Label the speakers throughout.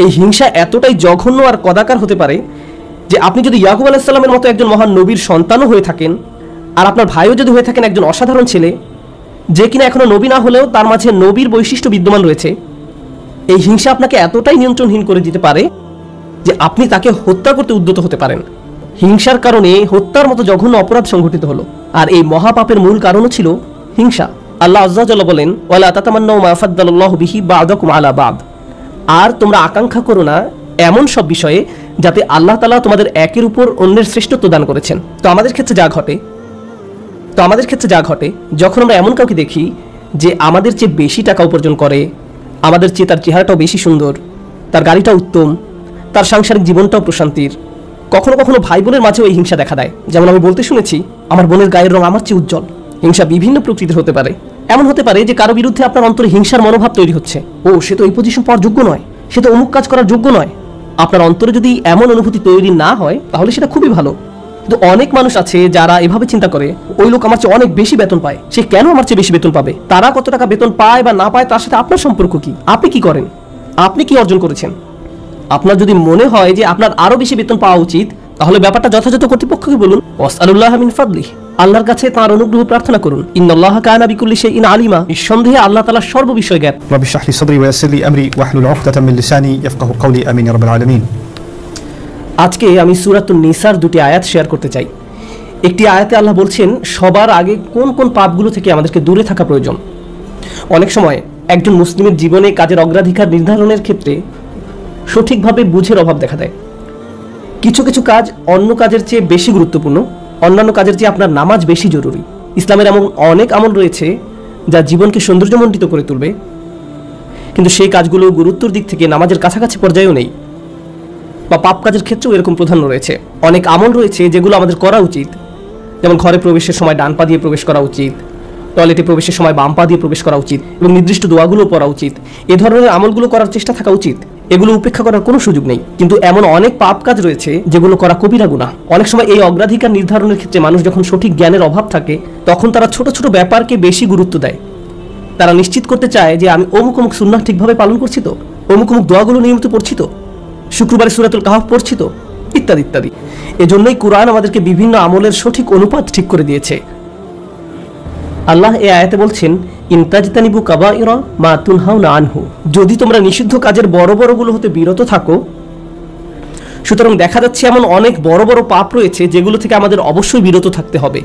Speaker 1: এই হিংসা এতটাই জঘন্য আর কদাকার হতে পারে যে আপনি যদি ইয়াকুব আলাইহিস সালামের মতো একজন মহান নবীর সন্তানও হয়ে থাকেন, আর আপনার ভাইও যদি হয়ে থাকেন একজন অসাধারণ ছেলে, যে কিনা এখনো নবী না হলেও তার মাঝে নবীর বৈশিষ্ট্য বিদ্যমান রয়েছে, এই হিংসা আপনাকে এতটাই নিয়ন্ত্রণহীন করে দিতে পারে যে আপনি তাকে হত্যা করতে উদ্যত হতে পারেন। হিংসার কারণে হত্যার মতো জঘন্য অপরাধ সংঘটিত হলো, আর এই মহাপাপের মূল কারণও ছিল হিংসা। আল্লাহ আযজা ওয়া জাল্লা বলেন, ওয়ালা তাতামান্নাউ মা ফাদ্দালাল্লাহু বিহি বা'দাকুম আলা বা'দ, আর তোমরা আকাঙ্ক্ষা করো না এমন সব বিষয়ে যাতে আল্লাহ তাআলা তোমাদের একের উপর অন্যের শ্রেষ্ঠত্ব দান করেছেন। তো আমাদের ক্ষেত্রে যা ঘটে যখন আমরা এমন কাউকে দেখি যে আমাদের চেয়ে বেশি টাকা উপার্জন করে, আমাদের চেয়ে তার চেহারাটাও বেশি সুন্দর, তার গাড়িটা উত্তম, তার সাংসারিক জীবনটাও প্রশান্তির, কখনো কখনো ভাই বোনের মাঝেও এই হিংসা দেখা দেয়। যেমন আমি বলতে শুনেছি, আমার বোনের গায়ের রং আমার চেয়ে উজ্জ্বল। হিংসা বিভিন্ন প্রকৃতির হতে পারে। এমন হতে পারে যে কারো বিরুদ্ধে আপনার অন্তরে হিংসার মনোভাব তৈরি হচ্ছে, ও সে তো এই পজিশন পাওয়ার যোগ্য নয়, সে তো অমুক কাজ করার যোগ্য নয়। আপনার অন্তরে যদি এমন অনুভূতি তৈরি না হয় তাহলে সেটা খুবই ভালো। কিন্তু অনেক মানুষ আছে যারা এভাবে চিন্তা করে, ওই লোক আমার চেয়ে অনেক বেশি বেতন পায়, সে কেন আমার চেয়ে বেশি বেতন পাবে? তারা কত টাকা বেতন পায় বা না পায় তার সাথে আপনার সম্পর্ক কি? আপনি কি করেন? আপনি কি অর্জন করেছেন? আপনার যদি মনে হয় যে আপনার আরো বেশি বেতন পাওয়া উচিত, তাহলে ব্যাপারটা যথাযথ কর্তৃপক্ষকে বলুন, ওয়াসআলুল্লাহা মিন ফাদলিহি, আল্লাহর কাছে তার অনুগ্রহ প্রার্থনা করুন। ইন্নাল্লাহা কানা বিকুল্লি শাইইন আলিমা, নিঃসন্দেহে আল্লাহ তাআলা সর্ববিষয় জ্ঞাত।
Speaker 2: রব্বি ইশরাহ লি সাদরি ওয়া ইয়াসসির লি আমরি ওয়াহলুল উকদাতাম মিন লিসানি ইয়াফকাহু কওলি, আমিন ইয়া রাব্বাল আলামিন।
Speaker 1: আজকে আমি সূরাতুন নিসার দুটি আয়াত শেয়ার করতে চাই। একটি আয়াতে আল্লাহ বলছেন সবার আগে কোন কোন পাপগুলো থেকে আমাদেরকে দূরে থাকা প্রয়োজন। অনেক সময় একজন মুসলিমের জীবনে কাজের অগ্রাধিকার নির্ধারণের ক্ষেত্রে সঠিকভাবে বুঝের অভাব দেখা দেয়। কিছু কিছু কাজ অন্য কাজের চেয়ে বেশি গুরুত্বপূর্ণ, অন্যান্য কাজের চেয়ে আপনার নামাজ বেশি জরুরি। ইসলামের এমন অনেক আমল রয়েছে যা জীবনকে সৌন্দর্যমণ্ডিত করে তুলবে, কিন্তু সেই কাজগুলো গুরুত্বর দিক থেকে নামাজের কাছাকাছি পর্যায়েও নেই, বা পাপ কাজের ক্ষেত্রেও এরকম প্রাধান্য রয়েছে। অনেক আমল রয়েছে যেগুলো আমাদের করা উচিত, যেমন ঘরে প্রবেশের সময় ডান পা দিয়ে প্রবেশ করা উচিত, টয়লেটে প্রবেশের সময় বাম পা দিয়ে প্রবেশ করা উচিত, এবং নির্দিষ্ট দোয়াগুলো পড়া উচিত। এ ধরনের আমলগুলো করার চেষ্টা থাকা উচিত, এগুলো উপেক্ষা করার কোনো সুযোগ নেই। কিন্তু এমন অনেক পাপ কাজ রয়েছে যেগুলো করা কবিরা গুনাহ। অনেক সময় এই অগ্রাধিকার নির্ধারণের ক্ষেত্রে মানুষ যখন সঠিক জ্ঞানের অভাব থাকে, তখন তারা ছোট ছোট ব্যাপারকে বেশি গুরুত্ব দেয়। তারা নিশ্চিত করতে চায় যে আমি অমুক অমুক সুন্নাহ ঠিকভাবে পালন করছি তো, অমুক অমুক দোয়াগুলো নিয়মিত পড়ছি তো, শুক্রবারে সূরাতুল কাহফ পড়ছি তো, ইত্যাদি ইত্যাদি। এজন্যই কুরআন আমাদেরকে বিভিন্ন আমলের সঠিক অনুপাত ঠিক করে দিয়েছে। আল্লাহ এই আয়াতে বলছেন, ইনতাজতানিবু কাবাইরা মা তুনহাউনা আনহু, যদি তোমরা নিষিদ্ধ কাজের বড় বড়গুলো হতে বিরত থাকো। সুতরাং দেখা যাচ্ছে এমন অনেক বড় বড় পাপ রয়েছে যেগুলো থেকে আমাদের অবশ্যই বিরত থাকতে হবে।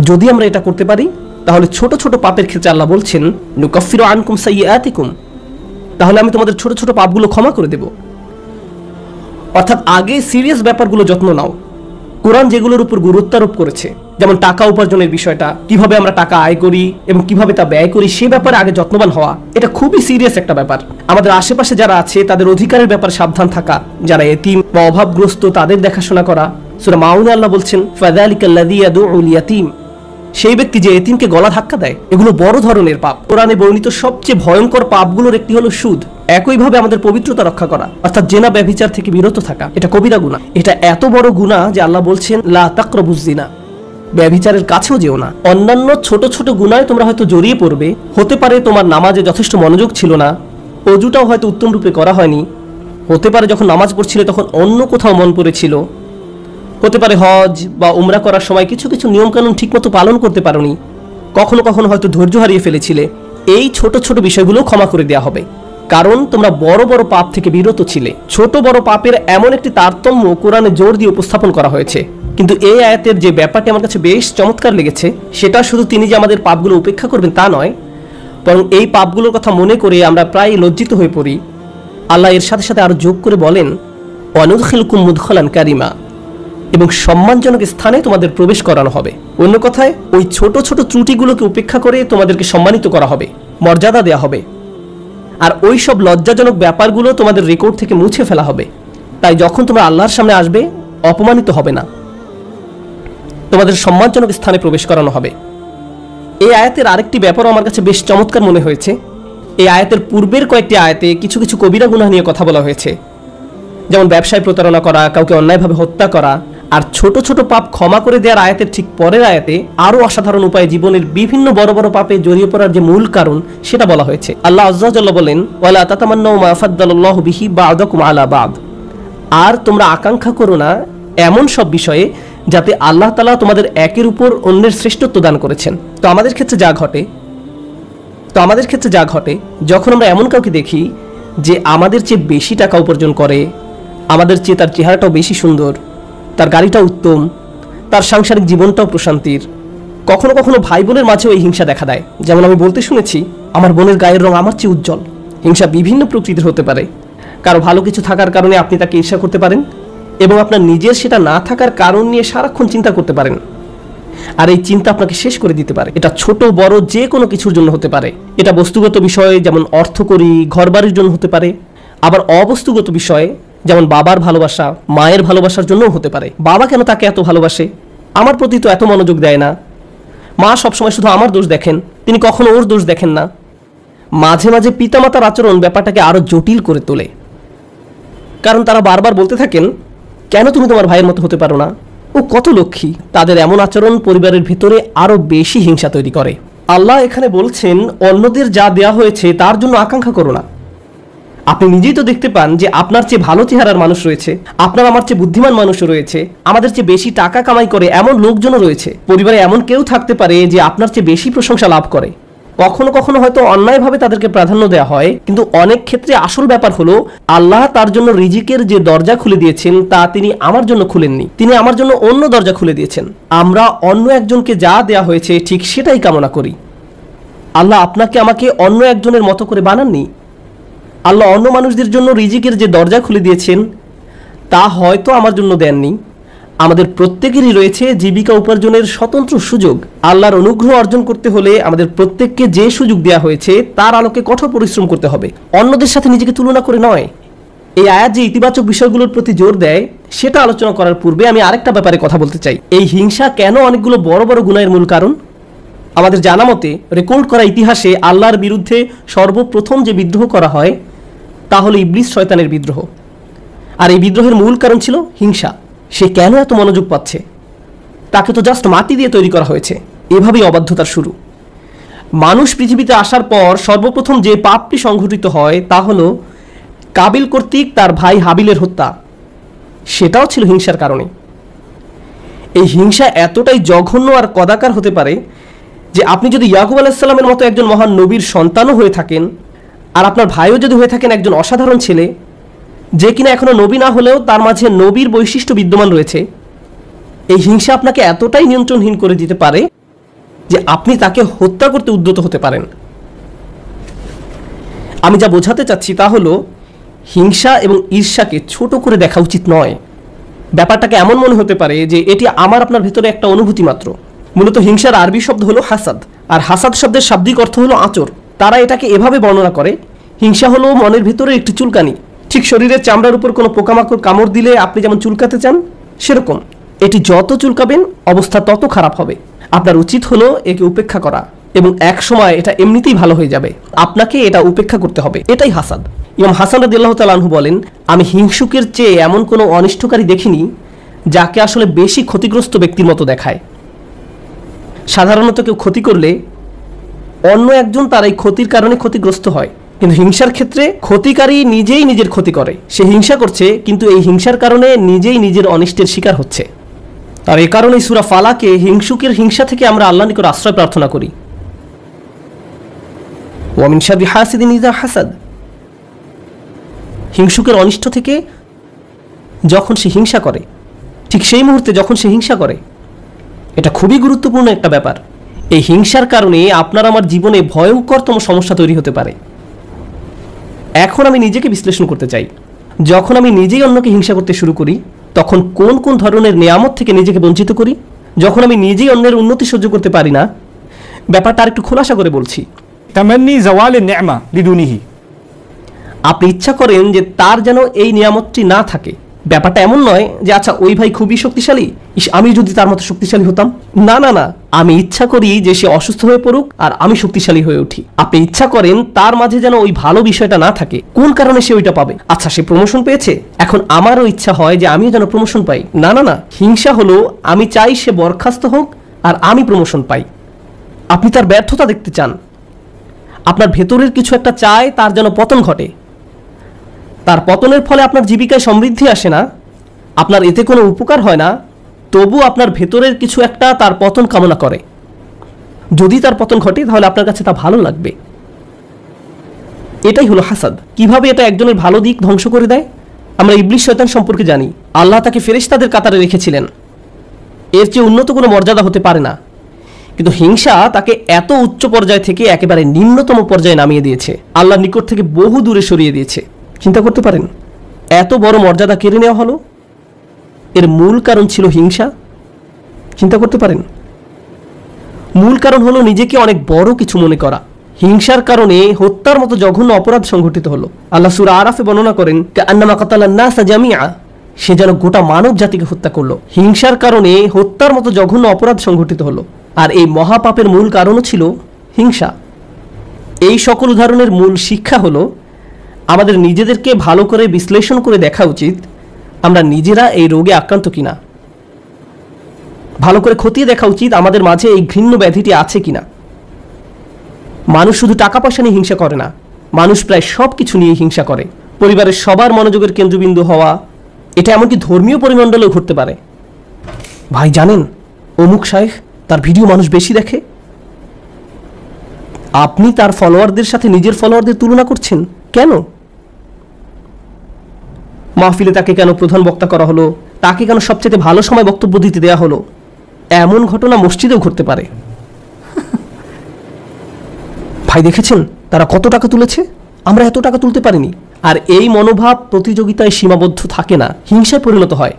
Speaker 1: যদি আমরা এটা করতে পারি তাহলে ছোট ছোট পাপের ক্ষেত্রে আল্লাহ বলছেন, নুকাফিরু আনকুম সাইয়্যাতিকুম, তাহলে আমি তোমাদের ছোট ছোট পাপগুলো ক্ষমা করে দেব। অর্থাৎ আগে সিরিয়াস ব্যাপারগুলো যত্ন নাও। কোরআন যেগুলোর উপর গুরুত্ব আরোপ করেছে, যেমন টাকা উপার্জনের বিষয়টা, কিভাবে আমরা টাকা আয় করি এবং কিভাবে তা ব্যয় করি, সে ব্যাপারে আগে যত্নবান হওয়া, এটা খুবই সিরিয়াস একটা ব্যাপার। আমাদের আশেপাশে যারা আছে তাদের অধিকারের ব্যাপারে সাবধান থাকা, যারা এতিম বা অভাবগ্রস্ত তাদের দেখাশোনা করা। সূরা মাউনে আল্লাহ বলছেন, ফাযালিকাল্লাযী ইয়াদউল ইয়াতীম, সেই ব্যক্তি যে এতিমকে গলা ধাক্কা দেয়, এগুলো বড় ধরনের পাপ। কোরআনে বর্ণিত সবচেয়ে ভয়ঙ্কর পাপগুলোর একটি হলো সুদ। একইভাবে আমাদের পবিত্রতা রক্ষা করা, অর্থাৎ জেনা ব্যভিচার থেকে বিরত থাকা, এটা কবিরা গুনাহ। এটা এত বড় গুনাহ যে আল্লাহ বলছেন, লা তাকরাবুজ জিনা, ব্যভিচারের কাছেও যেও না। অন্যান্য ছোট ছোট গুনাহে তোমরা হয়তো জড়িয়ে পড়বে। হতে পারে তোমার নামাজে যথেষ্ট মনোযোগ ছিল না, অজুটাও হয়তো উত্তম রূপে করা হয়নি। হতে পারে যখন নামাজ পড়ছিলে তখন অন্য কোথাও মন পড়েছিল। হতে পারে হজ বা উমরা করার সময় কিছু কিছু নিয়মকানুন ঠিকমতো পালন করতে পারোনি। কখনো কখনো হয়তো ধৈর্য হারিয়ে ফেলেছিলে। এই ছোট ছোট বিষয়গুলো ক্ষমা করে দেওয়া হবে, কারণ তোমরা বড় বড় পাপ থেকে বিরত ছিলে। ছোট বড় পাপের এমন একটি তারতম্য কোরআনে জোর দিয়ে উপস্থাপন করা হয়েছে। কিন্তু এই আয়াতের যে ব্যাপারটি আমার কাছে বেশ চমৎকার লেগেছে, সেটা শুধু তিনি যে আমাদের পাপগুলো উপেক্ষা করবেন তা নয়, বরং এই পাপগুলোর কথা মনে করে আমরা প্রায় লজ্জিত হয়ে পড়ি। আল্লাহ এর সাথে সাথে আরো যোগ করে বলেন, ওয়ানুদখিলকুম মুদখালান কারিমা, এবং সম্মানজনক স্থানে তোমাদের প্রবেশ করানো হবে। অন্য কথায় ওই ছোট ছোট ত্রুটিগুলোকে উপেক্ষা করে তোমাদেরকে সম্মানিত করা হবে, মর্যাদা দেওয়া হবে। আর ওই সব লজ্জাজনক ব্যাপারগুলো তোমাদের রেকর্ড থেকে মুছে ফেলা হবে। তাই যখন তোমরা আল্লাহর সামনে আসবে, অপমানিত হবে না, তোমাদের সম্মানজনক স্থানে প্রবেশ করানো হবে। এই আয়াতের আরেকটি ব্যাপারও আমার কাছে বেশ চমৎকার মনে হয়েছে। এই আয়াতের পূর্বের কয়েকটি আয়াতে কিছু কিছু কবিরা গুনাহ নিয়ে কথা বলা হয়েছে, যেমন ব্যবসায় প্রতারণা করা, কাউকে অন্যায়ভাবে হত্যা করা, আর ছোট ছোট পাপ ক্ষমা করে দেওয়ার আয়াতের ঠিক পরের আয়াতে আরো অসাধারণ উপায়ে জীবনের বিভিন্ন বড় বড় পাপে জড়িয়ে পড়ার যে মূল কারণ সেটা বলা হয়েছে। আল্লাহ আযজা ওয়া জাল্লা বলেন, ওয়ালা তাতামান্নাউ মা ফাদ্দালাল্লাহু বিহি বা'দাকুম আলা বা'দ, আর তোমরা আকাঙ্ক্ষা করো না এমন সব বিষয়ে যাতে আল্লাহ তাআলা তোমাদের একের উপর অন্যের শ্রেষ্ঠত্ব দান করেছেন। তো আমাদের ক্ষেত্রে যা ঘটে যখন আমরা এমন কাউকে দেখি যে আমাদের চেয়ে বেশি টাকা উপার্জন করে, আমাদের চেয়ে তার চেহারাটাও বেশি সুন্দর, তার গাড়িটা উত্তম, তার সাংসারিক জীবনটাও প্রশান্তির, কখনো কখনো ভাই বোনের মাঝেও এই হিংসা দেখা দেয়। যেমন আমি বলতে শুনেছি, আমার বোনের গায়ের রং আমার চেয়ে উজ্জ্বল। হিংসা বিভিন্ন প্রকৃতির হতে পারে। কারো ভালো কিছু থাকার কারণে আপনি তাকে ঈর্ষা করতে পারেন এবং আপনার নিজের সেটা না থাকার কারণ নিয়ে সারাক্ষণ চিন্তা করতে পারেন, আর এই চিন্তা আপনাকে শেষ করে দিতে পারে। এটা ছোট বড় যে কোনো কিছুর জন্য হতে পারে। এটা বস্তুগত বিষয়ে যেমন অর্থকড়ি, ঘরবাড়ির জন্য হতে পারে, আবার অবস্তুগত বিষয়ে যেমন বাবার ভালোবাসা, মায়ের ভালোবাসার জন্যও হতে পারে। বাবা কেন তাকে এত ভালোবাসে, আমার প্রতি তো এত মনোযোগ দেয় না। মা সবসময় শুধু আমার দোষ দেখেন, তিনি কখনো ওর দোষ দেখেন না। মাঝে মাঝে পিতামাতার আচরণ ব্যাপারটাকে আরো জটিল করে তোলে, কারণ তারা বারবার বলতে থাকেন, কেন তুমি তোমার ভাইয়ের মতো হতে পারো না, ও কত লক্ষ্মী। তাদের এমন আচরণ পরিবারের ভিতরে আরো বেশি হিংসা তৈরি করে। আল্লাহ এখানে বলছেন, অন্যদের যা দেয়া হয়েছে তার জন্য আকাঙ্ক্ষা করো না। আপনি নিজেই তো দেখতে পান যে আপনার চেয়ে ভালো চেহারার মানুষ রয়েছে, আপনার আমার চেয়ে বুদ্ধিমান মানুষও রয়েছে, আমাদের চেয়ে বেশি টাকা কামাই করে এমন লোকজনও রয়েছে। পরিবারে এমন কেউ থাকতে পারে যে আপনার চেয়ে বেশি প্রশংসা লাভ করে। কখনো কখনো হয়তো অন্যায়ভাবে তাদেরকে প্রাধান্য দেওয়া হয়, কিন্তু অনেক ক্ষেত্রে আসল ব্যাপার হলো আল্লাহ তার জন্য রিজিকের যে দরজা খুলে দিয়েছেন তা তিনি আমার জন্য খুলেননি, তিনি আমার জন্য অন্য দরজা খুলে দিয়েছেন। আমরা অন্য একজনকে যা দেয়া হয়েছে ঠিক সেটাই কামনা করি। আল্লাহ আপনাকে আমাকে অন্য একজনের মতো করে বানাননি। আল্লাহ অন্য মানুষদের জন্য রিজিকের যে দরজা খুলে দিয়েছেন তা হয়তো আমার জন্য দেননি। আমাদের প্রত্যেকেরই রয়েছে জীবিকা উপার্জনের স্বতন্ত্র সুযোগ। আল্লাহর অনুগ্রহ অর্জন করতে হলে আমাদের প্রত্যেককে যে সুযোগ দেওয়া হয়েছে তার আলোকে কঠোর পরিশ্রম করতে হবে, অন্যদের সাথে নিজেকে তুলনা করে নয়। এই আয়াত যে ইতিবাচক বিষয়গুলোর প্রতি জোর দেয় সেটা আলোচনা করার পূর্বে আমি আরেকটা ব্যাপারে কথা বলতে চাই। এই হিংসা কেন অনেকগুলো বড় বড় গুনাহের মূল কারণ? আমাদের জানা মতে রেকর্ড করা ইতিহাসে আল্লাহর বিরুদ্ধে সর্বপ্রথম যে বিদ্রোহ করা হয় তা হলো ইবলিস শয়তানের বিদ্রোহ। আর এই বিদ্রোহের মূল কারণ ছিল হিংসা। সে কেন এত মনোযোগ পাচ্ছে? তাকে তো জাস্ট মাটি দিয়ে তৈরি করা হয়েছে। এভাবেই অবাধ্যতার শুরু। মানুষ পৃথিবীতে আসার পর সর্বপ্রথম যে পাপটি সংঘটিত হয় তা হলো কাবিল কর্তৃক তার ভাই হাবিলের হত্যা। সেটাও ছিল হিংসার কারণে। এই হিংসা এতটাই জঘন্য আর কদাকার হতে পারে যে আপনি যদি ইয়াকুব আলাইহিস সালামের মতো একজন মহান নবীর সন্তানও হয়ে থাকেন, আর আপনার ভাইও যদি হয়ে থাকেন একজন অসাধারণ ছেলে যে কিনা এখনো নবী না হলেও তার মাঝে নবীর বৈশিষ্ট্য বিদ্যমান রয়েছে, এই হিংসা আপনাকে এতটাই নিয়ন্ত্রণহীন করে দিতে পারে যে আপনি তাকে হত্যা করতে উদ্যত হতে পারেন। আমি যা বোঝাতে চাচ্ছি তা হলো হিংসা এবং ঈর্ষাকে ছোট করে দেখা উচিত নয়। ব্যাপারটাকে এমন মনে হতে পারে যে এটি আমার আপনার ভিতরে একটা অনুভূতি মাত্র। মূলত হিংসার আরবি শব্দ হলো হাসাদ, আর হাসাদ শব্দের শাব্দিক অর্থ হলো আঁচড়। তারা এটাকে এভাবে বর্ণনা করে, হিংসা হলো মনের ভিতরে একটি চুলকানি। ঠিক শরীরের চামড়ার উপর কোনো পোকামাকড় কামড় দিলে আপনি যেমন চুলকাতে চান, সেরকম এটি যত চুলকাবেন অবস্থা তত খারাপ হবে। আপনার উচিত হলো একে উপেক্ষা করা, এবং এক সময় এটা এমনিতেই ভালো হয়ে যাবে। আপনাকে এটা উপেক্ষা করতে হবে। এটাই হাসাদ। ইমাম হাসান রাদিয়াল্লাহু তাআলা আনহু বলেন, আমি হিংসুকের চেয়ে এমন কোনো অনিষ্টকারী দেখিনি যাকে আসলে বেশি ক্ষতিগ্রস্ত ব্যক্তির মতো দেখায়। সাধারণত কেউ ক্ষতি করলে অন্য একজন তার এই ক্ষতির কারণে ক্ষতিগ্রস্ত হয়, কিন্তু হিংসার ক্ষেত্রে ক্ষতিকারী নিজেই নিজের ক্ষতি করে। সে হিংসা করছে কিন্তু এই হিংসার কারণে নিজেই নিজের অনিষ্টের শিকার হচ্ছে। আর এ কারণেই সূরা ফালাকে হিংসুকের হিংসা থেকে আমরা আল্লাহর নিকট আশ্রয় প্রার্থনা করি। ওয়া মিন শাররি হাসিদিন ইযা হাসাদ। হিংসুকের অনিষ্ট থেকে যখন সে হিংসা করে, ঠিক সেই মুহূর্তে যখন সে হিংসা করে, এটা খুবই গুরুত্বপূর্ণ একটা ব্যাপার। এই হিংসার কারণে আপনার আমার জীবনে ভয়ঙ্করতম সমস্যা তৈরি হতে পারে। এখন আমি নিজেকে বিশ্লেষণ করতে চাই, যখন আমি নিজেই অন্যকে হিংসা করতে শুরু করি তখন কোন কোন ধরনের নিয়ামত থেকে নিজেকে বঞ্চিত করি। যখন আমি নিজেই অন্যের উন্নতি সহ্য করতে পারি না, ব্যাপারটা আর একটু খোলাসা করে বলছি।
Speaker 2: তামান্নি জাওয়াল নি'মা লিদুনিহি।
Speaker 1: আপনি ইচ্ছা করেন যে তার যেন এই নিয়ামতটি না থাকে, ব্যাপারটা এমন নয় যে আচ্ছা ওই ভাই খুবই শক্তিশালী, আমি যদি তার মতো শক্তিশালী হতাম। না না না, আমি ইচ্ছা করি যে সে অসুস্থ হয়ে পড়ুক আর আমি শক্তিশালী হয়ে উঠি। আপনি ইচ্ছা করেন তার মাঝে যেন ওই ভালো বিষয়টা না থাকে। কোন কারণে সে ওইটা পাবে? আচ্ছা সে প্রমোশন পেয়েছে, এখন আমারও ইচ্ছা হয় যে আমিও যেন প্রমোশন পাই। না না না, হিংসা হলো আমি চাই সে বরখাস্ত হোক আর আমি প্রমোশন পাই। আপনি তার ব্যর্থতা দেখতে চান, আপনার ভেতরের কিছু একটা চায় তার যেন পতন ঘটে। তার পতনের ফলে আপনার জীবিকায় সমৃদ্ধি আসে না, আপনার এতে কোনো উপকার হয় না, তবু আপনার ভেতরের কিছু একটা তার পতন কামনা করে। যদি তার পতন ঘটে তাহলে আপনার কাছে তা ভালো লাগবে। এটাই হলো হাসাদ। কিভাবে এটা একজনের ভালো দিক ধ্বংস করে দেয়? আমরা ইবলিস শয়তান সম্পর্কে জানি, আল্লাহ তাকে ফেরেশতাদের কাতারে রেখেছিলেন, এর চেয়ে উন্নত কোনো মর্যাদা হতে পারে না। কিন্তু হিংসা তাকে এত উচ্চ পর্যায় থেকে একেবারে নিম্নতম পর্যায়ে নামিয়ে দিয়েছে, আল্লাহর নিকট থেকে বহু দূরে সরিয়ে দিয়েছে। চিন্তা করতে পারেন, এত বড় মর্যাদা কেড়ে নেওয়া হলো, এর মূল কারণ ছিল হিংসা। চিন্তা করতে পারেন, মূল কারণ হলো নিজেকে অনেক বড় কিছু মনে করা। হিংসার কারণে হত্যার মতো জঘন্য অপরাধ সংঘটিত হলো। আল্লাহ সূরা আরাফে বর্ণনা করেন, কান্নামা কাতালান নাসা জামিআ, সে যেন গোটা মানব জাতিকে হত্যা করলো। হিংসার কারণে হত্যার মতো জঘন্য অপরাধ সংঘটিত হলো, আর এই মহাপাপের মূল কারণও ছিল হিংসা। এই সকল উদাহরণের মূল শিক্ষা হলো আমাদের নিজেদেরকে ভালো করে বিশ্লেষণ করে দেখা উচিত আমরা নিজেরা এই রোগে আক্রান্ত কিনা। ভালো করে খতিয়ে দেখা উচিত আমাদের মাঝে এই ঘৃণ্য ব্যাধিটি আছে কিনা। মানুষ শুধু টাকা পয়সা নিয়ে হিংসা করে না, মানুষ প্রায় সব কিছু নিয়ে হিংসা করে। পরিবারের সবার মনোযোগের কেন্দ্রবিন্দু হওয়া, এটা এমনকি ধর্মীয় পরিমণ্ডলেও ঘটতে পারে। ভাই জানেন, অমুক শায়েখ, তার ভিডিও মানুষ বেশি দেখে। আপনি তার ফলোয়ারদের সাথে নিজের ফলোয়ারদের তুলনা করছেন কেন? মাহফিলে তাকে কেন প্রধান বক্তা করা হলো, তাকে কেন সবচেয়ে ভালো সময় বক্তব্য দিতে দেওয়া হলো? এমন ঘটনা মসজিদেও ঘটতে পারে। ভাই দেখেছেন তারা কত টাকা তুলেছে, আমরা এত টাকা তুলতে পারিনি। আর এই মনোভাব প্রতিযোগিতায় সীমাবদ্ধ থাকে না, হিংসায় পরিণত হয়।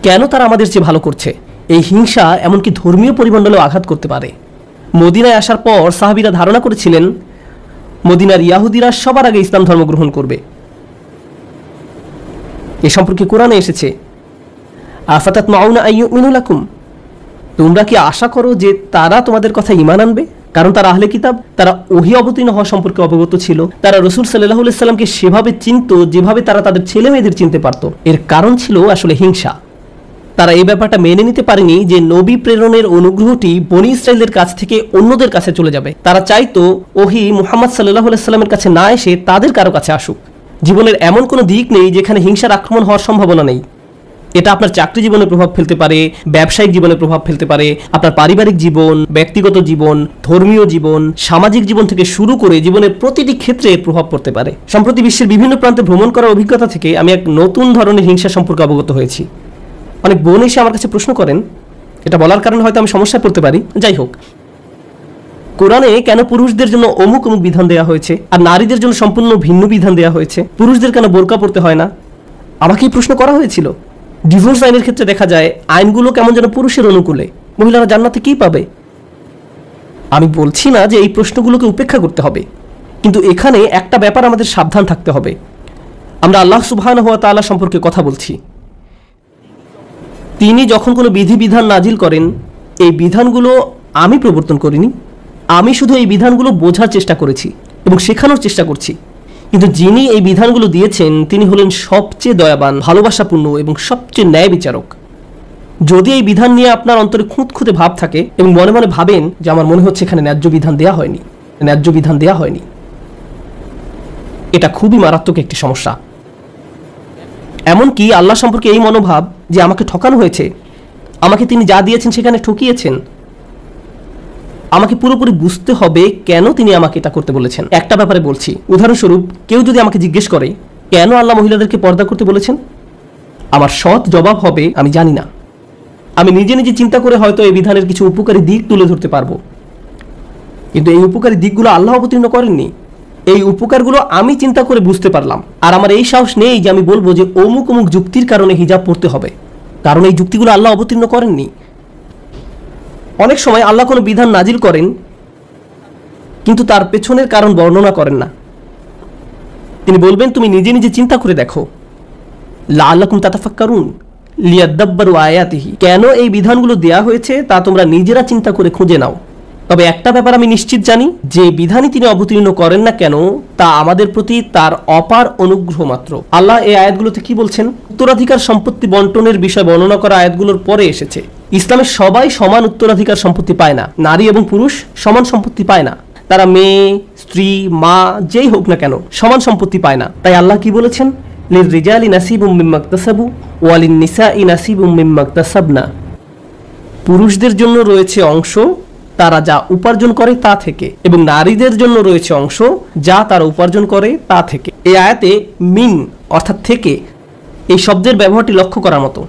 Speaker 1: কেন তারা আমাদের চেয়ে ভালো করছে? এই হিংসা এমনকি ধর্মীয় পরিমণ্ডলেও আঘাত করতে পারে। মদিনায় আসার পর সাহাবীরা ধারণা করেছিলেন মদিনার ইয়াহুদিরা সবার আগে ইসলাম ধর্ম গ্রহণ করবে। এ সম্পর্কে কোরআনে এসেছে, আফাতাতমাউনা আইয়ুমিনু লাকুম, তোমরা কি আশা করো যে তারা তোমাদের কথা ঈমান আনবে? কারণ তারা আহলে কিতাব, তারা ওহী অবতীর্ণ হওয়া সম্পর্কে অবগত ছিল, তারা রাসূল সাল্লাল্লাহু আলাইহি সাল্লামকে সেভাবে চিনত যেভাবে তারা তাদের ছেলে মেয়েদের চিনতে পারত। এর কারণ ছিল আসলে হিংসা। তারা এই ব্যাপারটা মেনে নিতে পারেনি যে নবী প্রেরণের অনুগ্রহটি বনী ইসরায়েলের কাছ থেকে অন্যদের কাছে চলে যাবে। তারা চাইতো ওহী মুহাম্মদ সাল্লাল্লাহু আলাইহি সাল্লামের কাছে না এসে তাদের কারো কাছে আসুক। জীবনের এমন কোনো দিক নেই যেখানে হিংসার আক্রমণ হওয়ার সম্ভাবনা নেই। এটা আপনার চাকরি জীবনে প্রভাব ফেলতে পারে, ব্যবসায়িক জীবনে প্রভাব ফেলতে পারে, আপনার পারিবারিক জীবন, ব্যক্তিগত জীবন, ধর্মীয় জীবন, সামাজিক জীবন থেকে শুরু করে জীবনের প্রতিটি ক্ষেত্রে এর প্রভাব পড়তে পারে। সম্প্রতি বিশ্বের বিভিন্ন প্রান্তে ভ্রমণ করার অভিজ্ঞতা থেকে আমি এক নতুন ধরনের হিংসা সম্পর্কে অবগত হয়েছি। অনেক বোন এসে আমার কাছে প্রশ্ন করেন, এটা বলার কারণে হয়তো আমি সমস্যায় পড়তে পারি, যাই হোক, কোরআনে কেন পুরুষদের জন্য অমুক অমুক বিধান দেওয়া হয়েছে আর নারীদের জন্য সম্পূর্ণ ভিন্ন বিধান দেওয়া হয়েছে? পুরুষদের কেন বোরকা পড়তে হয় না? আমাকে এই প্রশ্ন করা হয়েছিল। ডিভোর্স আইনের ক্ষেত্রে দেখা যায় আইনগুলো কেমন যেন পুরুষের অনুকূলে, মহিলারা জান্নাতে কি পাবে? আমি বলছি না যে এই প্রশ্নগুলোকে উপেক্ষা করতে হবে, কিন্তু এখানে একটা ব্যাপার আমাদের সাবধান থাকতে হবে। আমরা আল্লাহ সুবহানাহু ওয়া তাআলা সম্পর্কে কথা বলছি। তিনি যখন কোনো বিধিবিধান নাজিল করেন, এই বিধানগুলো আমি প্রবর্তন করিনি, আমি শুধু এই বিধানগুলো বোঝার চেষ্টা করেছি এবং শেখানোর চেষ্টা করছি। কিন্তু যিনি এই বিধানগুলো দিয়েছেন তিনি হলেন সবচেয়ে দয়াবান, ভালোবাসাপূর্ণ এবং সবচেয়ে ন্যায় বিচারক। যদি এই বিধান নিয়ে আপনার অন্তরে খুঁতখুঁতে ভাব থাকে এবং মনে মনে ভাবেন যে আমার মনে হচ্ছে এখানে ন্যায্য বিধান দেওয়া হয়নি, ন্যায্য বিধান দেওয়া হয়নি, এটা খুবই মারাত্মক একটি সমস্যা। এমনকি আল্লাহ সম্পর্কে এই মনোভাব যে আমাকে ঠকানো হয়েছে, আমাকে তিনি যা দিয়েছেন সেখানে ঠকিয়েছেন, আমাকে পুরোপুরি বুঝতে হবে কেন তিনি আমাকে এটা করতে বলেছেন। একটা ব্যাপারে বলছি, উদাহরণস্বরূপ কেউ যদি আমাকে জিজ্ঞেস করে কেন আল্লাহ মহিলাদেরকে পর্দা করতে বলেছেন, আমার সৎ জবাব হবে আমি জানি না। আমি নিজে নিজে চিন্তা করে হয়তো এই বিধানের কিছু উপকারী দিক তুলে ধরতে পারবো, কিন্তু এই উপকারী দিকগুলো আল্লাহ অবতীর্ণ করেননি। এই উপকারগুলো আমি চিন্তা করে বুঝতে পারলাম, আর আমার এই সাহস নেই যে আমি বলবো যে অমুক অমুক যুক্তির কারণে হিজাব পড়তে হবে, কারণ এই যুক্তিগুলো আল্লাহ অবতীর্ণ করেননি। অনেক সময় আল্লাহ কোনো বিধান নাজিল করেন কিন্তু তার পেছনের কারণ বর্ণনা করেন না। তিনি বলবেন তুমি নিজে নিজে চিন্তা করে দেখো, লাআল্লাকুম তাতাফাক্কারুন লিয়াদাব্বারু আয়াতিহি। কেন এই বিধানগুলো দেয়া হয়েছে তা তোমরা নিজেরা চিন্তা করে খুঁজে নাও। তবে একটা ব্যাপার আমি নিশ্চিত জানি, যে বিধানই তিনি অবতীর্ণ করেন না কেন তা আমাদের প্রতি তার অপার অনুগ্রহ মাত্র। আল্লাহ এই আয়াতগুলোতে কি বলছেন? উত্তরাধিকার সম্পত্তি বন্টনের বিষয় বর্ণনা করা আয়াতগুলোর পরে এসেছে। ইসলামের সবাই সমান উত্তরাধিকার সম্পত্তি পায় না, নারী এবং পুরুষ সমান সম্পত্তি পায় না। তারা মেয়ে, স্ত্রী, মা যেই হোক না কেন সমান সম্পত্তি পায় না। তাই আল্লাহ কি বলেছেন? লিররিজালি নাসিবুম মিম্মা ইকতাসাবু ওয়া লিন-নিসাই নাসিবুম মিম্মা ইকতাসাবনা। পুরুষদের জন্য রয়েছে অংশ তারা যা উপার্জন করে তা থেকে, এবং নারীদের জন্য রয়েছে অংশ যা তারা উপার্জন করে তা থেকে। এই আয়াতে মিন অর্থাৎ থেকে এই শব্দের ব্যবহারটি লক্ষ্য করার মতো।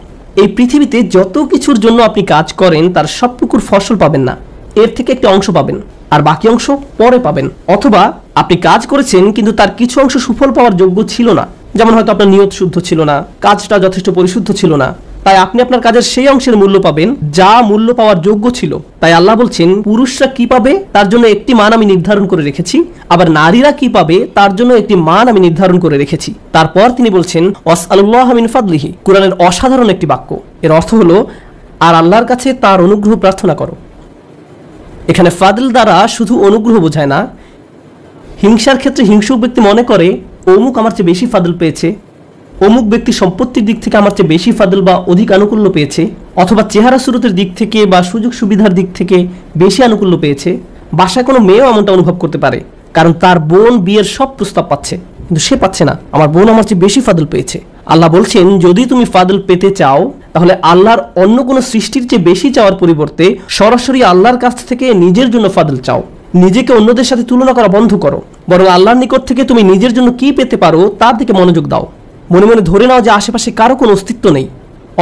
Speaker 1: এই পৃথিবীতে যত কিছুর জন্য আপনি কাজ করেন তার সবটুকুর ফসল পাবেন না, এর থেকে একটি অংশ পাবেন আর বাকি অংশ পরে পাবেন। অথবা আপনি কাজ করেছেন কিন্তু তার কিছু অংশ সুফল পাওয়ার যোগ্য ছিল না, যেমন হয়তো আপনার নিয়ত শুদ্ধ ছিল না, কাজটা যথেষ্ট পরিশুদ্ধ ছিল না, তাই আপনি আপনার কাজের সেই অংশের মূল্য পাবেন যা মূল্য পাওয়ার যোগ্য ছিল। তাই আল্লাহ বলছেন পুরুষরা কি পাবে তার জন্য একটি মান আমি নির্ধারণ করে রেখেছি, আবার নারীরা কি পাবে তার জন্য একটি মান আমি নির্ধারণ করে রেখেছি। তারপর তিনি বলছেন ওয়াসআলুল্লাহ মিন ফাদলিহি, কুরআনের অসাধারণ একটি বাক্য। এর অর্থ হলো আর আল্লাহর কাছে তার অনুগ্রহ প্রার্থনা করো। এখানে ফাদল দ্বারা শুধু অনুগ্রহ বোঝায় না। হিংসার ক্ষেত্রে হিংসুক ব্যক্তি মনে করে অমুক আমার চেয়ে বেশি ফাদল পেয়েছে, অমুক ব্যক্তি সম্পত্তির দিক থেকে আমার চেয়ে বেশি ফাদল বা অধিক আনুকূল্য পেয়েছে, অথবা চেহারা সুরতের দিক থেকে বা সুযোগ সুবিধার দিক থেকে বেশি আনুকূল্য পেয়েছে। বাসায় কোনো মেয়েও এমনটা অনুভব করতে পারে, কারণ তার বোন বিয়ের সব প্রস্তাব পাচ্ছে কিন্তু সে পাচ্ছে না, আমার বোন আমার চেয়ে বেশি ফাদল পেয়েছে। আল্লাহ বলছেন যদি তুমি ফাদল পেতে চাও তাহলে আল্লাহর অন্য কোনো সৃষ্টির চেয়ে বেশি চাওয়ার পরিবর্তে সরাসরি আল্লাহর কাছ থেকে নিজের জন্য ফাদল চাও। নিজেকে অন্যদের সাথে তুলনা করা বন্ধ করো, বরং আল্লাহর নিকট থেকে তুমি নিজের জন্য কি পেতে পারো তার দিকে মনোযোগ দাও। মনে মনে ধরে নাও যে আশেপাশে কারো কোনো অস্তিত্ব নেই,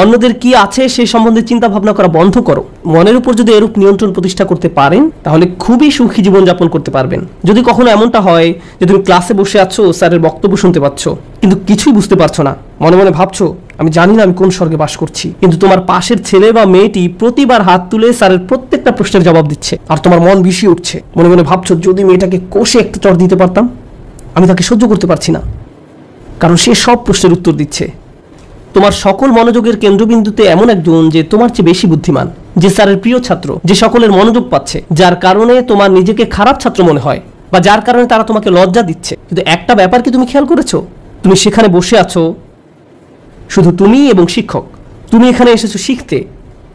Speaker 1: অন্যদের কি আছে সেই সম্বন্ধে চিন্তা ভাবনা করা বন্ধ করো। মনের উপর যদি এরূপ নিয়ন্ত্রণ প্রতিষ্ঠা করতে পারেন তাহলে খুবই সুখী জীবনযাপন করতে পারবেন। যদি কখনো এমনটা হয় যে তুমি ক্লাসে বসে আছো, স্যারের বক্তব্য শুনতে পাচ্ছ কিন্তু কিছুই বুঝতে পারছো না, মনে মনে ভাবছো আমি জানি না আমি কোন স্বর্গে বাস করছি, কিন্তু তোমার পাশের ছেলে বা মেয়েটি প্রতিবার হাত তুলে স্যারের প্রত্যেকটা প্রশ্নের জবাব দিচ্ছে আর তোমার মন বিষিয়ে উঠছে। মনে মনে ভাবছো যদি মেয়েটাকে কষে একটা চড় দিতে পারতাম, আমি তাকে সহ্য করতে পারছি না, কারণ সে সব প্রশ্নের উত্তর দিচ্ছে। তোমার সকল মনোযোগের কেন্দ্রবিন্দুতে এমন একজন যে তোমার চেয়ে বেশি বুদ্ধিমান, যে স্যারের প্রিয় ছাত্র, যে সকলের মনোযোগ পাচ্ছে, যার কারণে তোমার নিজেকে খারাপ ছাত্র মনে হয় বা যার কারণে তারা তোমাকে লজ্জা দিচ্ছে। কিন্তু একটা ব্যাপার কি তুমি খেয়াল করেছো? তুমি সেখানে বসে আছো শুধু তুমি এবং শিক্ষক। তুমি এখানে এসেছো শিখতে,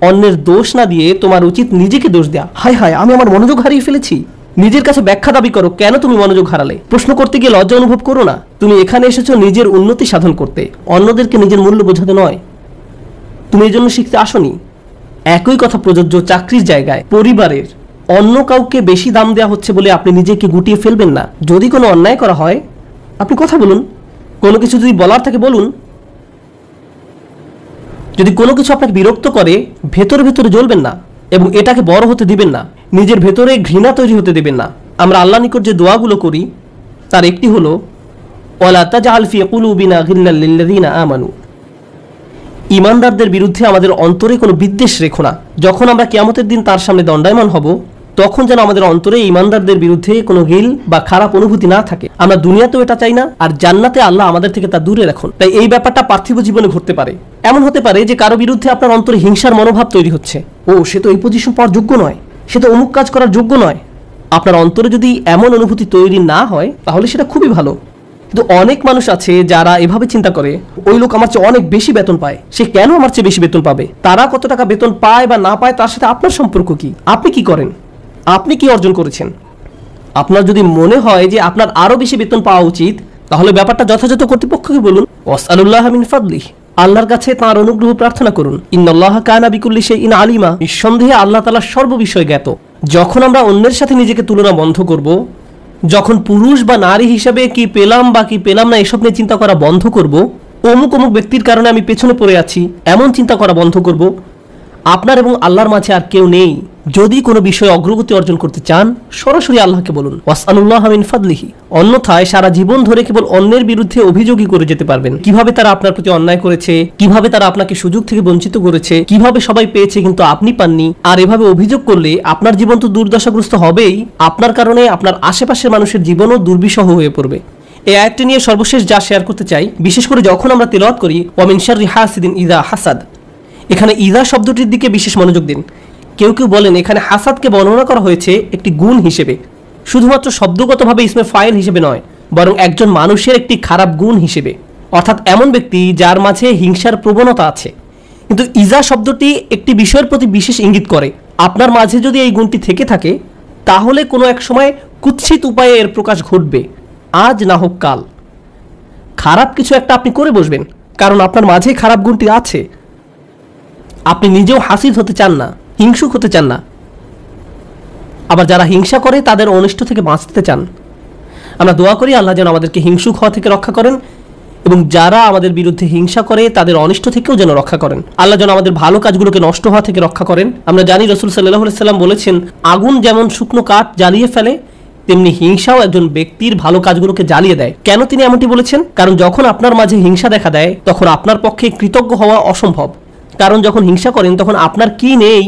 Speaker 1: অন্যের দোষ না দিয়ে তোমার উচিত নিজেকে দোষ দেয়া। হায় হায় আমি আমার মনোযোগ হারিয়ে ফেলেছি। নিজের কাছে ব্যাখ্যা দাবি করো কেন তুমি মনোযোগ হারালে। প্রশ্ন করতে গিয়ে লজ্জা অনুভব করো না। তুমি এখানে এসেছো নিজের উন্নতি সাধন করতে, অন্যদেরকে নিজের মূল্য বোঝাতে নয়। তুমি এই জন্য শিখতে আসনি। একই কথা প্রযোজ্য চাকরির জায়গায়, পরিবারের। অন্য কাউকে বেশি দাম দেওয়া হচ্ছে বলে আপনি নিজেকে গুটিয়ে ফেলবেন না। যদি কোনো অন্যায় করা হয় আপনি কথা বলুন, কোনো কিছু যদি বলার থাকে বলুন। যদি কোনো কিছু আপনাকে বিরক্ত করে ভেতরে ভেতরে জ্বলবেন না এবং এটাকে বড় হতে দিবেন না, নিজের ভেতরে ঘৃণা তৈরি হতে দেবেন না। আমরা আল্লাহর নিকট যে দোয়াগুলো করি তার একটি হলো ওয়ালা তাজআল ফি কুলুবিনা গিল্লাল লিল্লাযিনা আমানু। ঈমানদারদের বিরুদ্ধে আমাদের অন্তরে কোনো বিদ্বেষ রেখো না। যখন আমরা কিয়ামতের দিন তার সামনে দণ্ডায়মান হব তখন যেন আমাদের অন্তরে ঈমানদারদের বিরুদ্ধে কোনো গিল বা খারাপ অনুভূতি না থাকে। আমরা দুনিয়াতেও এটা চাই না, আর জান্নাতে আল্লাহ আমাদের থেকে তা দূরে রাখুন। তাই এই ব্যাপারটা পার্থিব জীবনে ঘটতে পারে। এমন হতে পারে যে কারো বিরুদ্ধে আপনার অন্তরে হিংসার মনোভাব তৈরি হচ্ছে, ও সে তো এই পজিশন পাওয়ার যোগ্য নয়, সে তো অমুক কাজ করার যোগ্য নয়। আপনার অন্তরে যদি এমন অনুভূতি তৈরি না হয় তাহলে সেটা খুবই ভালো। কিন্তু অনেক মানুষ আছে যারা এভাবে চিন্তা করে ওই লোক আমার চেয়ে অনেক বেশি বেতন পায়, সে কেন আমার চেয়ে বেশি বেতন পাবে। তারা কত টাকা বেতন পায় বা না পায় তার সাথে আপনার সম্পর্ক কি? আপনি কি করেন? আপনি কি অর্জন করেছেন? আপনার যদি মনে হয় যে আপনার আরো বেশি বেতন পাওয়া উচিত তাহলে ব্যাপারটা যথাযথ কর্তৃপক্ষকে বলুন। ওয়াসআলুল্লাহ মিন ফাদলিহি, আল্লাহর কাছে তাঁর অনুগ্রহ প্রার্থনা করুন। ইন্নাল্লাহা কানা বিকুল্লি শাইইন আলিমা, নিঃসন্দেহে আল্লাহ তাআলা সর্ববিষয়ে জ্ঞাত। যখন আমরা অন্যের সাথে নিজেকে তুলনা বন্ধ করব, যখন পুরুষ বা নারী হিসাবে কি পেলাম বা কি পেলাম না এসব নিয়ে চিন্তা করা বন্ধ করব, অমুক অমুক ব্যক্তির কারণে আমি পেছনে পড়ে আছি এমন চিন্তা করা বন্ধ করব, আপনার এবং আল্লাহর মাঝে আর কেউ নেই। যদি কোনো বিষয়ে অগ্রগতি অর্জন করতে চান সরাসরি আল্লাহকে বলুন ওয়াসআলুল্লাহ মিন ফাদলিহি। অন্যথায় সারা জীবন ধরে কেবল অন্যের বিরুদ্ধে অভিযোগই করে যেতে পারবেন। কিভাবে তারা আপনার প্রতি অন্যায় করেছে, কিভাবে তারা আপনাকে সুযোগ থেকে বঞ্চিত করেছে, কিভাবে সবাই পেয়েছে কিন্তু আপনি পাননি। আর এভাবে অভিযোগ করলে আপনার জীবন তো দুর্দশাগ্রস্ত হবেই, আপনার কারণে আপনার আশেপাশের মানুষের জীবনও দুর্বিষহ হয়ে পড়বে। এই আয়াতটি নিয়ে সর্বশেষ যা শেয়ার করতে চাই, বিশেষ করে যখন আমরা তিলাওয়াত করি ওয়া মিন শাররি হাসিদিন ইযা হাসাদ, এখানে ইযা শব্দটির দিকে বিশেষ মনোযোগ দিন। কেউ কেউ বলেন এখানে হাসাদকে বর্ণনা করা হয়েছে একটি গুণ হিসেবে, শুধুমাত্র শব্দগতভাবে ইসমে ফাইল হিসেবে নয়, বরং একজন মানুষের একটি খারাপ গুণ হিসেবে, অর্থাৎ এমন ব্যক্তি যার মাঝে হিংসার প্রবণতা আছে। কিন্তু ইজা শব্দটি একটি বিষয়ের প্রতি বিশেষ ইঙ্গিত করে। আপনার মাঝে যদি এই গুণটি থেকে থাকে, তাহলে কোনো এক সময় কুৎসিত উপায়ে এর প্রকাশ ঘটবে, আজ না হোক কাল। খারাপ কিছু একটা আপনি করে বসবেন, কারণ আপনার মাঝে খারাপ গুণটি আছে। আপনি নিজেও হাসিদ হতে চান না, হিংসুক হতে চান না। আবার যারা হিংসা করে তাদের অনিষ্ট থেকে বাঁচতে চান। আমরা দোয়া করি আল্লাহ যেন আমাদেরকে হিংসুক হওয়া থেকে রক্ষা করেন, এবং যারা আমাদের বিরুদ্ধে হিংসা করে তাদের অনিষ্ট থেকেও যেন রক্ষা করেন। আল্লাহ যেন আমাদের ভালো কাজগুলোকে নষ্ট হওয়া থেকে রক্ষা করেন। আমরা জানি রাসূল সাল্লাল্লাহু আলাইহি সাল্লাম বলেছেন, আগুন যেমন শুকনো কাঠ জ্বালিয়ে ফেলে, তেমনি হিংসাও একজন ব্যক্তির ভালো কাজগুলোকে জ্বালিয়ে দেয়। কেন তিনি এমনটি বলেছেন? কারণ যখন আপনার মাঝে হিংসা দেখা দেয়, তখন আপনার পক্ষে কৃতজ্ঞ হওয়া অসম্ভব। কারণ যখন হিংসা করেন তখন আপনার কি নেই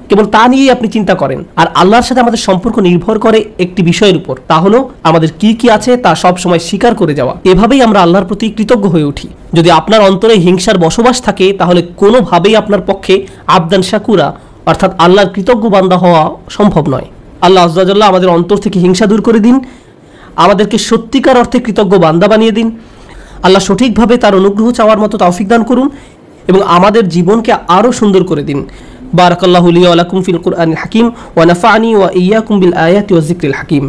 Speaker 1: কেবল তা নিয়েই আপনি চিন্তা করেন। আর আল্লাহর সাথে আমাদের সম্পর্ক নির্ভর করে একটি বিষয়ের উপর, তা হলো আমাদের কি কি আছে তা সব সময় স্বীকার করে যাওয়া। এভাবেই আমরা আল্লাহর প্রতি কৃতজ্ঞ হয়ে উঠি। যদি আপনার অন্তরে হিংসার বসবাস থাকে, তাহলে কোনোভাবেই আপনার পক্ষে আবদান শাকুরা অর্থাৎ আল্লাহর কৃতজ্ঞ বান্দা হওয়া সম্ভব নয়। আল্লাহ আযজা ওয়া জাল্লা আমাদের অন্তর থেকে হিংসা দূর করে দিন, আমাদেরকে সত্যিকার অর্থে কৃতজ্ঞ বান্দা বানিয়ে দিন। আল্লাহ সঠিকভাবে তার অনুগ্রহ চাওয়ার মতো তৌফিক দান করুন এবং আমাদের জীবনকে আরও সুন্দর করে দিন। বারাকাল্লাহু লি ওয়া লাকুম ফিল কুরআনিল হাকিম ওয়া নাফা'নি ওয়া ইয়্যাকুম বিল আয়াতি ওয়াজ যিকরিল হাকিম।